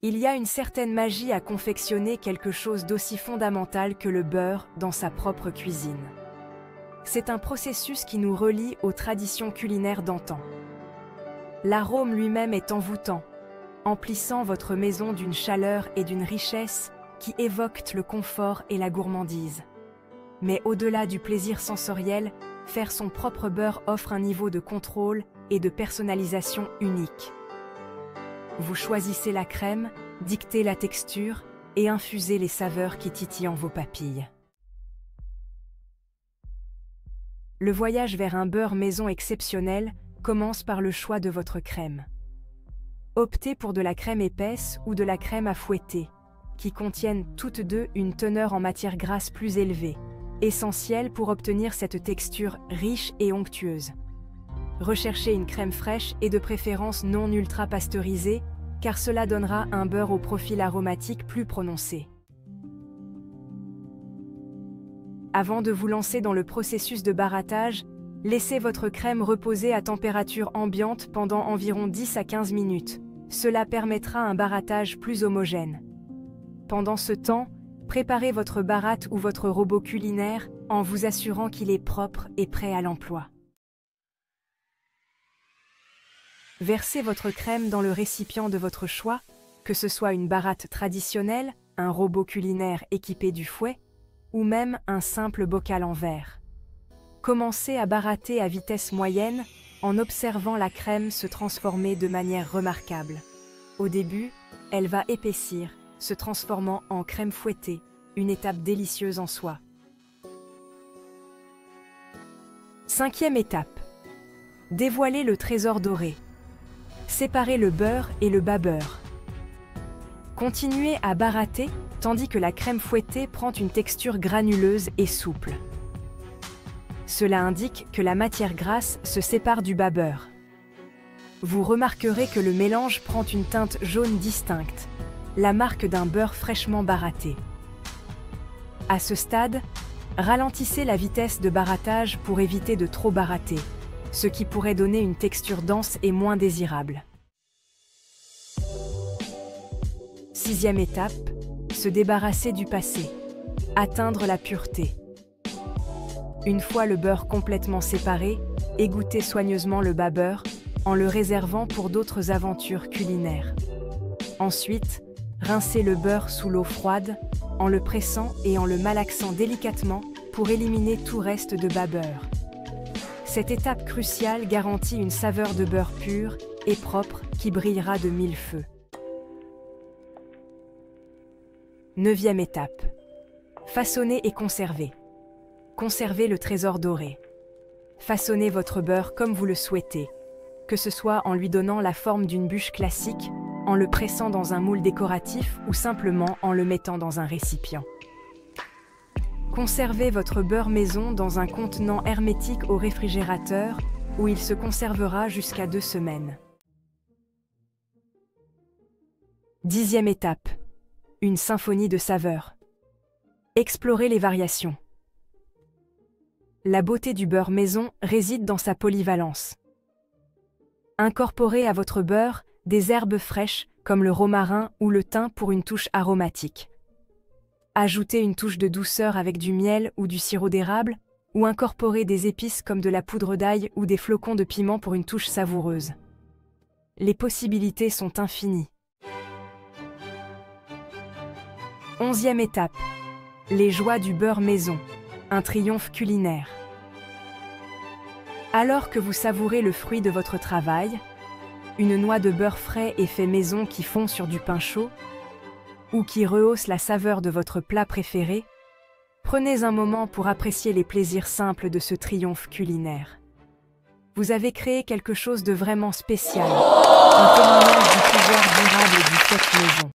Il y a une certaine magie à confectionner quelque chose d'aussi fondamental que le beurre dans sa propre cuisine. C'est un processus qui nous relie aux traditions culinaires d'antan. L'arôme lui-même est envoûtant, emplissant votre maison d'une chaleur et d'une richesse qui évoquent le confort et la gourmandise. Mais au-delà du plaisir sensoriel, faire son propre beurre offre un niveau de contrôle et de personnalisation unique. Vous choisissez la crème, dictez la texture et infusez les saveurs qui titillent vos papilles. Le voyage vers un beurre maison exceptionnel commence par le choix de votre crème. Optez pour de la crème épaisse ou de la crème à fouetter, qui contiennent toutes deux une teneur en matière grasse plus élevée, essentielle pour obtenir cette texture riche et onctueuse. Recherchez une crème fraîche et de préférence non ultra pasteurisée, car cela donnera un beurre au profil aromatique plus prononcé. Avant de vous lancer dans le processus de barattage, laissez votre crème reposer à température ambiante pendant environ 10 à 15 minutes. Cela permettra un barattage plus homogène. Pendant ce temps, préparez votre baratte ou votre robot culinaire en vous assurant qu'il est propre et prêt à l'emploi. Versez votre crème dans le récipient de votre choix, que ce soit une baratte traditionnelle, un robot culinaire équipé du fouet, ou même un simple bocal en verre. Commencez à baratter à vitesse moyenne en observant la crème se transformer de manière remarquable. Au début, elle va épaissir, se transformant en crème fouettée, une étape délicieuse en soi. 5e étape. Dévoiler le trésor doré. Séparez le beurre et le bas-beurre. Continuez à baratter tandis que la crème fouettée prend une texture granuleuse et souple. Cela indique que la matière grasse se sépare du bas-beurre. Vous remarquerez que le mélange prend une teinte jaune distincte, la marque d'un beurre fraîchement baratté. À ce stade, ralentissez la vitesse de barattage pour éviter de trop baratter, ce qui pourrait donner une texture dense et moins désirable. 6e étape, se débarrasser du passé, atteindre la pureté. Une fois le beurre complètement séparé, égouttez soigneusement le bas-beurre en le réservant pour d'autres aventures culinaires. Ensuite, rincez le beurre sous l'eau froide en le pressant et en le malaxant délicatement pour éliminer tout reste de bas-beurre. Cette étape cruciale garantit une saveur de beurre pur et propre qui brillera de mille feux. 9e étape. Façonner et conserver. Conservez le trésor doré. Façonnez votre beurre comme vous le souhaitez, que ce soit en lui donnant la forme d'une bûche classique, en le pressant dans un moule décoratif ou simplement en le mettant dans un récipient. Conservez votre beurre maison dans un contenant hermétique au réfrigérateur où il se conservera jusqu'à 2 semaines. 10e étape. Une symphonie de saveurs. Explorez les variations. La beauté du beurre maison réside dans sa polyvalence. Incorporez à votre beurre des herbes fraîches comme le romarin ou le thym pour une touche aromatique. Ajoutez une touche de douceur avec du miel ou du sirop d'érable, ou incorporez des épices comme de la poudre d'ail ou des flocons de piment pour une touche savoureuse. Les possibilités sont infinies. 11e étape. Les joies du beurre maison. Un triomphe culinaire. Alors que vous savourez le fruit de votre travail, une noix de beurre frais et fait maison qui fond sur du pain chaud, ou qui rehausse la saveur de votre plat préféré, prenez un moment pour apprécier les plaisirs simples de ce triomphe culinaire. Vous avez créé quelque chose de vraiment spécial, un témoignage du pouvoir durable du fait maison.